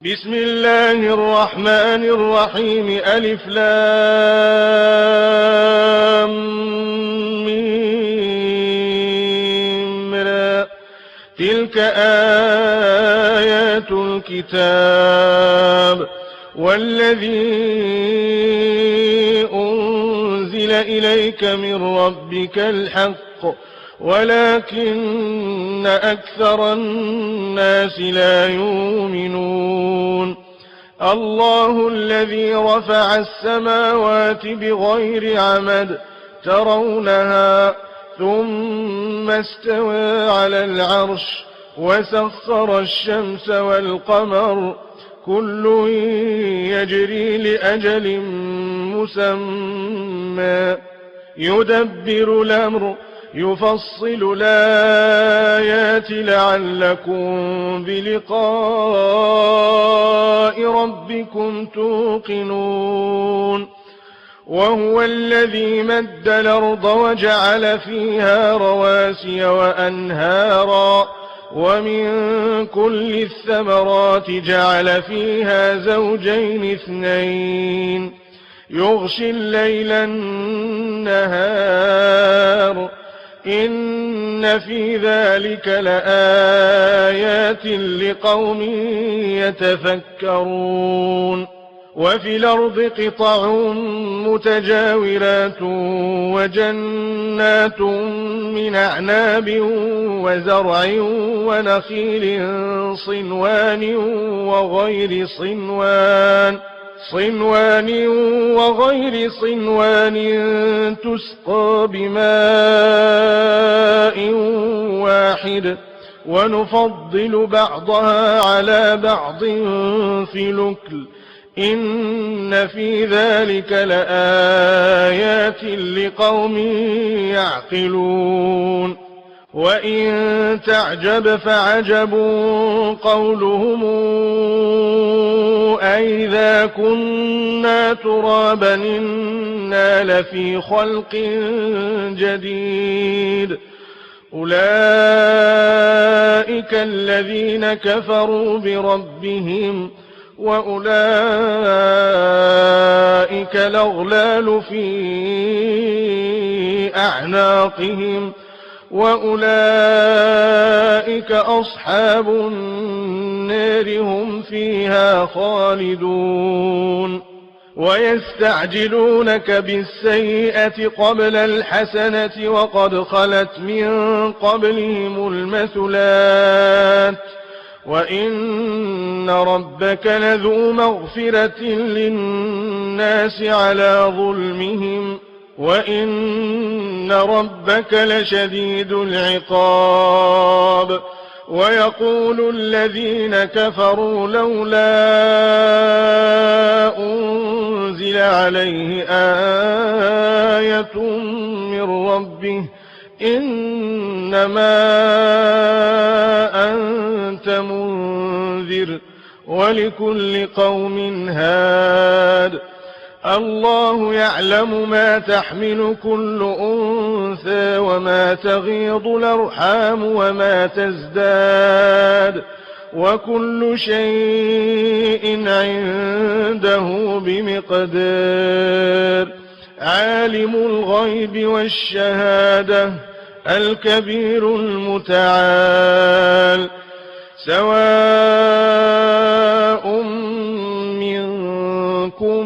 بسم الله الرحمن الرحيم. ألف لام ميم را. تلك آيات الكتاب والذي أنزل إليك من ربك الحق ولكن أكثر الناس لا يؤمنون. الله الذي رفع السماوات بغير عمد ترونها ثم استوى على العرش وسخر الشمس والقمر كل يجري لأجل مسمى يدبر الأمر يفصل الآيات لعلكم بلقاء ربكم توقنون. وهو الذي مد الأرض وجعل فيها رواسي وأنهارا ومن كل الثمرات جعل فيها زوجين اثنين يغشي الليل النهار إن في ذلك لآيات لقوم يتفكرون. وفي الأرض قطع متجاورات وجنات من أعناب وزرع ونخيل صنوان وغير صنوان تسقى بماء واحد ونفضل بعضها على بعض في الأكل إن في ذلك لآيات لقوم يعقلون. وإن تعجب فعجب قولهم أئذا كنا ترابا إنا لفي خلق جديد أولئك الذين كفروا بربهم وأولئك الأغلال في أعناقهم وأولئك أصحاب النار هم فيها خالدون. ويستعجلونك بالسيئة قبل الحسنة وقد خلت من قبلهم المثلات وإن ربك لذو مغفرة للناس على ظلمهم وإن ربك لشديد العقاب. ويقول الذين كفروا لولا أنزل عليه آية من ربه إنما أنت منذر ولكل قوم هاد. الله يعلم ما تحمل كل أنثى وما تغيض الأرحام وما تزداد وكل شيء عنده بمقدار. عالم الغيب والشهادة الكبير المتعال. سواء منكم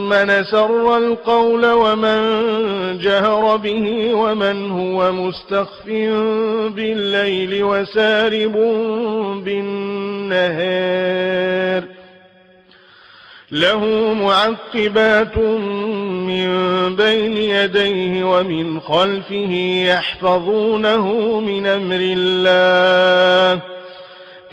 من سر القول ومن جهر به ومن هو مستخف بالليل وسارب بالنهار له معقبات من بين يديه ومن خلفه يحفظونه من أمر الله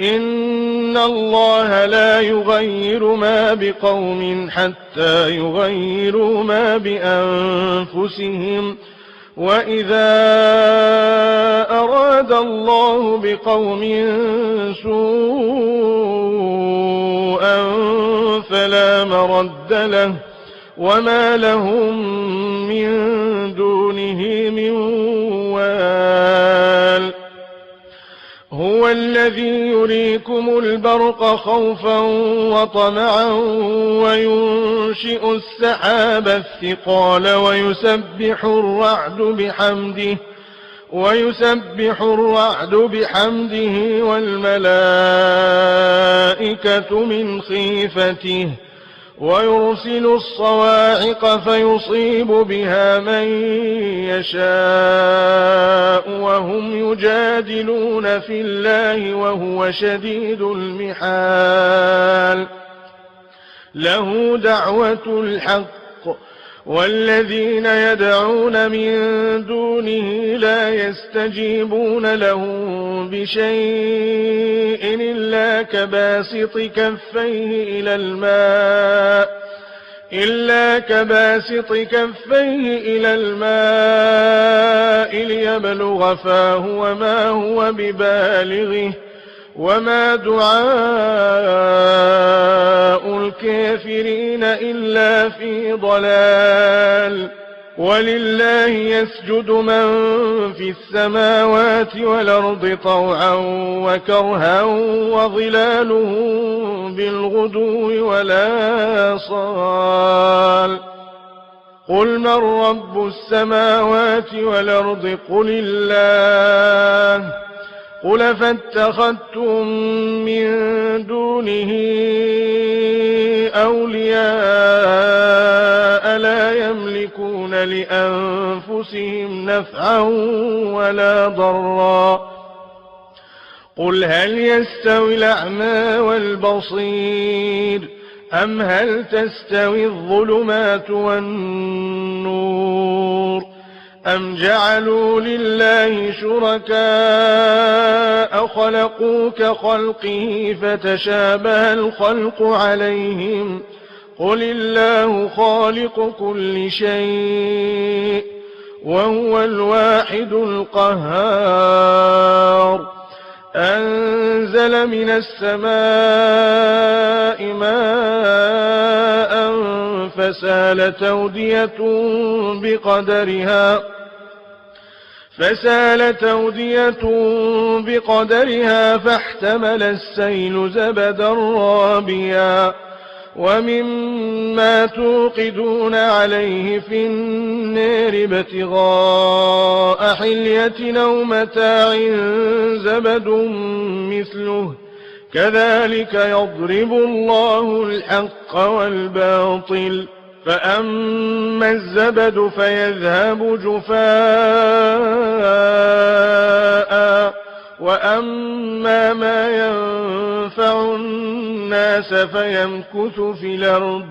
إن الله لا يغير ما بقوم حتى يغيروا ما بأنفسهم وإذا أراد الله بقوم سوءا فلا مرد له وما لهم من دونه من وال. هو وهو الذي يريكم البرق خوفا وطمعا وينشئ السحاب الثقال ويسبح الرعد بحمده والملائكة من خيفته ويرسل الصواعق فيصيب بها من يشاء وهم يجادلون في الله وهو شديد المحال له دعوة الحق والذين يدعون من دونه لا يستجيبون لهم بشيء إلا كباسط كفيه إلى الماء ليبلغ فاه وما هو ببالغه وما دعاء الكافرين إلا في ضلال ولله يسجد من في السماوات والأرض طوعا وكرها وظلالهم بالغدو والآصال قل من رب السماوات والأرض قل الله قل فاتخذتم من دونه أولياء لا يملكون لأنفسهم نفعا ولا ضرا قل هل يستوي الأعمى والبصير أم هل تستوي الظلمات والنور أم جعلوا لله شركاء خلقوا كخلقه فتشابه الخلق عليهم قل الله خالق كل شيء وهو الواحد القهار أنزل من السماء ماء فسال تودية بقدرها فاحتمل السيل زبدا رابيا ومما توقدون عليه في النار ابتغاء حلية أو متاع زبد مثله كذلك يضرب الله الحق والباطل فأما الزبد فيذهب جفاء وأما ما ينفع الناس فيمكث في الأرض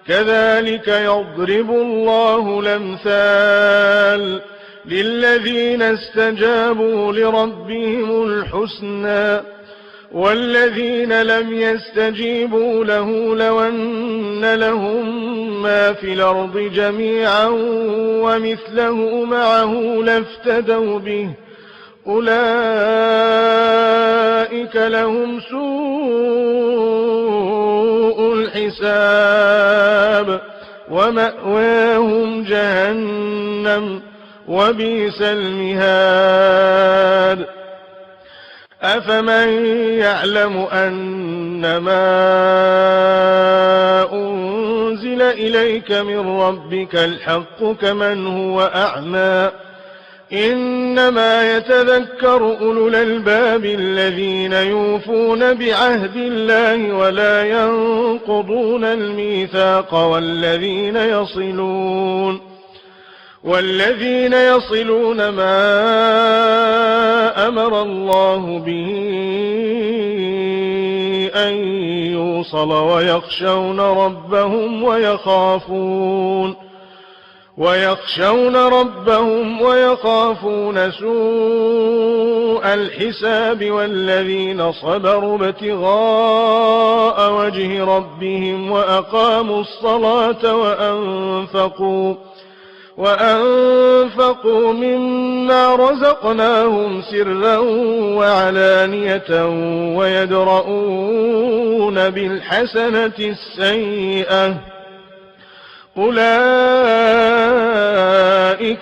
كذلك يضرب الله الأمثال للذين استجابوا لربهم الحسنى والذين لم يستجيبوا له لو أن لهم ما في الأرض جميعا ومثله معه لافتدوا به أولئك لهم سوء الحساب ومأواهم جهنم وبئس المهاد أفمن يعلم أنما أنزل إليك من ربك الحق كمن هو أعمى إنما يتذكر أولو الألباب الذين يوفون بعهد الله ولا ينقضون الميثاق والذين يصلون ما أمر الله به أن يوصل ويخشون ربهم ويخافون سوء الحساب والذين صبروا ابتغاء وجه ربهم وأقاموا الصلاة وأنفقوا مما رزقناهم سرا وعلانية ويدرؤون بالحسنة السيئة أولئك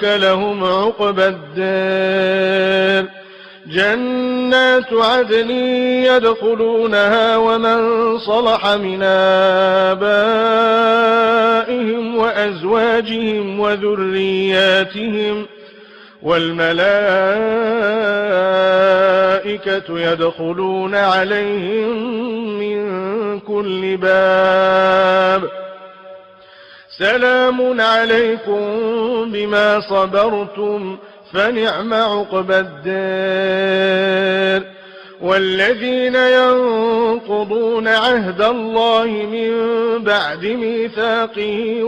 لهم عقبى الدار جنات عدن يدخلونها ومن صلح من آبائهم وأزواجهم وذرياتهم والملائكة يدخلون عليهم من كل باب سلام عليكم بما صبرتم فنعم عقبى الدار. والذين ينقضون عهد الله من بعد ميثاقه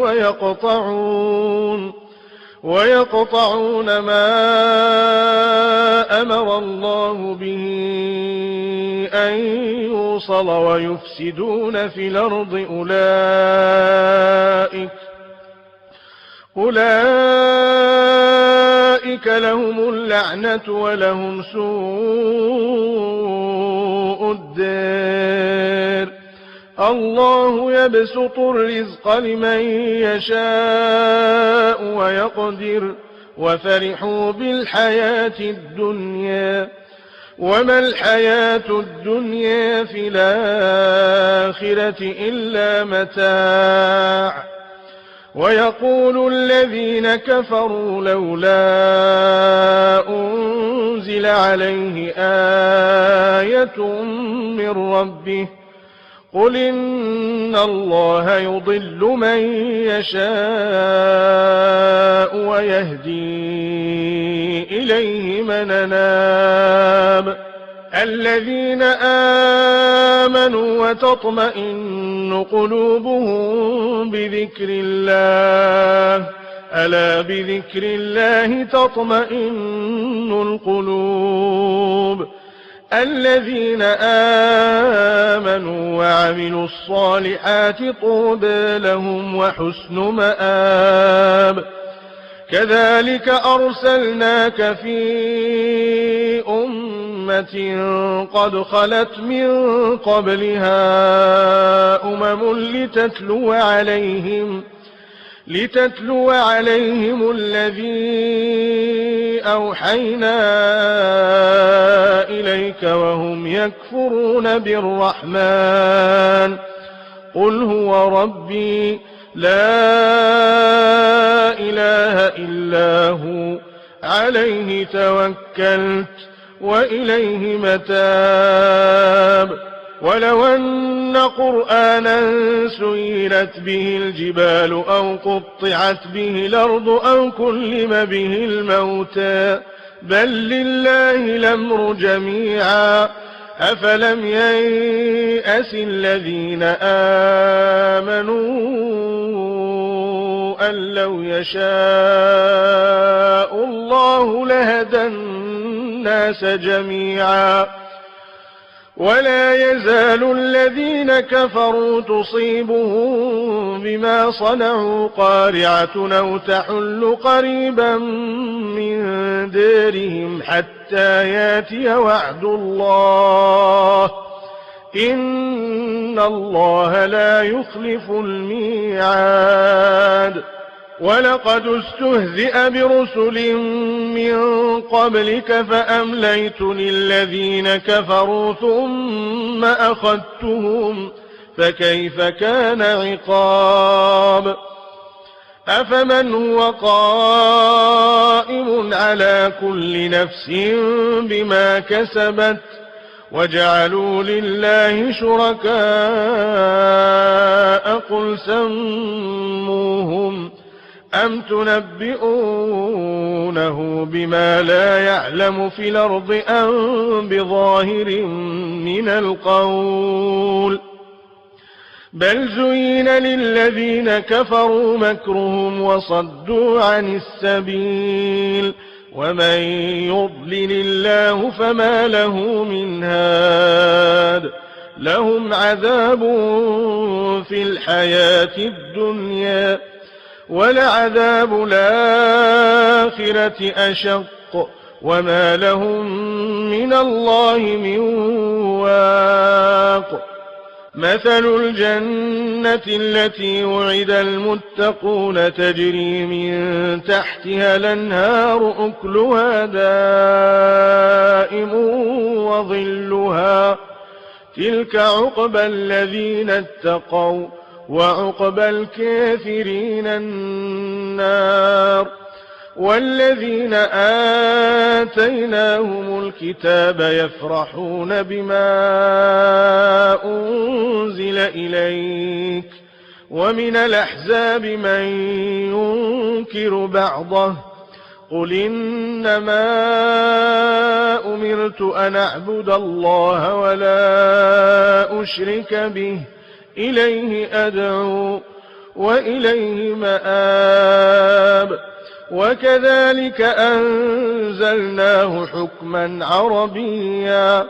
ويقطعون ما أمر الله به أن يوصل ويفسدون في الأرض أولئك لهم اللعنة ولهم سوء الدار. الله يبسط الرزق لمن يشاء ويقدر وفرحوا بالحياة الدنيا وما الحياة الدنيا في الآخرة إلا متاع. ويقول الذين كفروا لولا أنزل عليه آية من ربه قل إن الله يضل من يشاء ويهدي إليه من أناب. الذين آمنوا وتطمئن قلوبهم بذكر الله ألا بذكر الله تطمئن القلوب. الذين آمنوا وعملوا الصالحات طوبى لهم وحسن مآب. كذلك أرسلناك في أمة قد خلت من قبلها لتتلو عليهم الذي أوحينا إليك وهم يكفرون بالرحمن قل هو ربي لا إله إلا هو عليه توكلت وإليه متاب. ولو أن قرآنا سيرت به الجبال أو قطعت به الأرض أو كلم به الموتى بل لله الأمر جميعا أفلم ييأس الذين آمنوا أن لو يشاء الله لهدى الناس جميعا. ولا يزال الذين كفروا تصيبهم بما صنعوا قارعة أو تحل قريبا من دارهم حتى ياتي وعد الله إن الله لا يخلف الميعاد. ولقد استهزئ برسل من قبلك فأمليت للذين كفروا ثم أخذتهم فكيف كان عقاب. أفمن هو قائم على كل نفس بما كسبت وجعلوا لله شركاء قل سموهم أم تنبئونه بما لا يعلم في الأرض أم بظاهر من القول بل زين للذين كفروا مكرهم وصدوا عن السبيل ومن يضلل الله فما له من هاد. لهم عذاب في الحياة الدنيا ولعذاب الآخرة أشق وما لهم من الله من واق. مثل الجنة التي وعد المتقون تجري من تحتها الأنهار أكلها دائم وظلها تلك عقبى الذين اتقوا وعقبى الكافرين النار والذين آتيناهم الكتاب يفرحون بما أنزل إليك ومن الأحزاب من ينكر بعضه قل إنما أمرت أن أعبد الله ولا أشرك به إليه أدعو وإليه مآب وكذلك أنزلناه حكما عربيا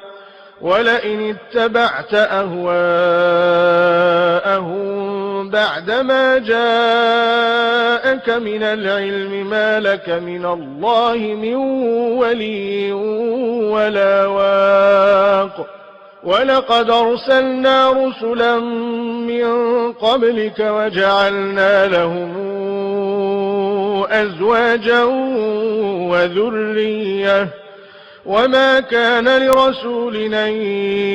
ولئن اتبعت أهواءهم بعدما جاءك من العلم ما لك من الله من ولي ولا واق ولقد أرسلنا رسلا من قبلك وجعلنا لهم أزواجا وذرية وما كان لرسول أن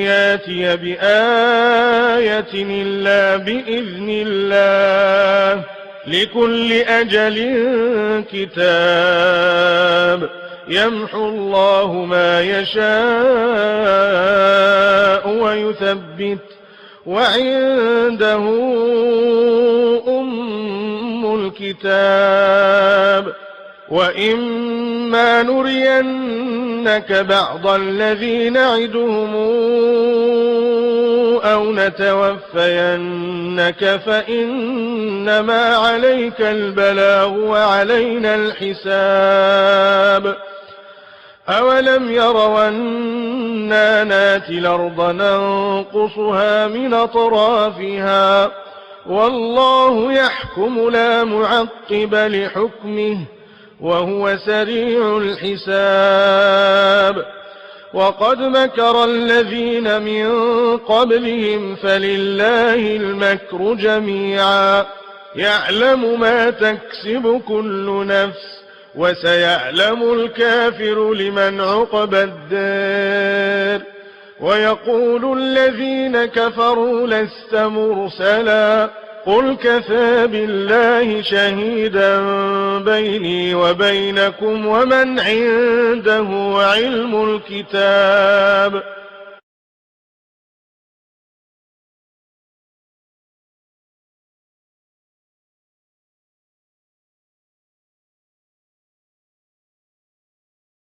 ياتي بآية إلا بإذن الله لكل أجل كتاب يمحو الله ما يشاء ويثبت وعنده أم الكتاب وإما نرينك بعض الذي نعدهم أو نتوفينك فإنما عليك البلاغ وعلينا الحساب أولم يروا أنا ناتي الأرض ننقصها من أطرافها والله يحكم لا معقب لحكمه وهو سريع الحساب وقد مكر الذين من قبلهم فلله المكر جميعا يعلم ما تكسب كل نفس وسيعلم الكافر لمن عقبى الدار ويقول الذين كفروا لست مرسلا قل كفى بالله شهيدا بيني وبينكم ومن عنده علم الكتاب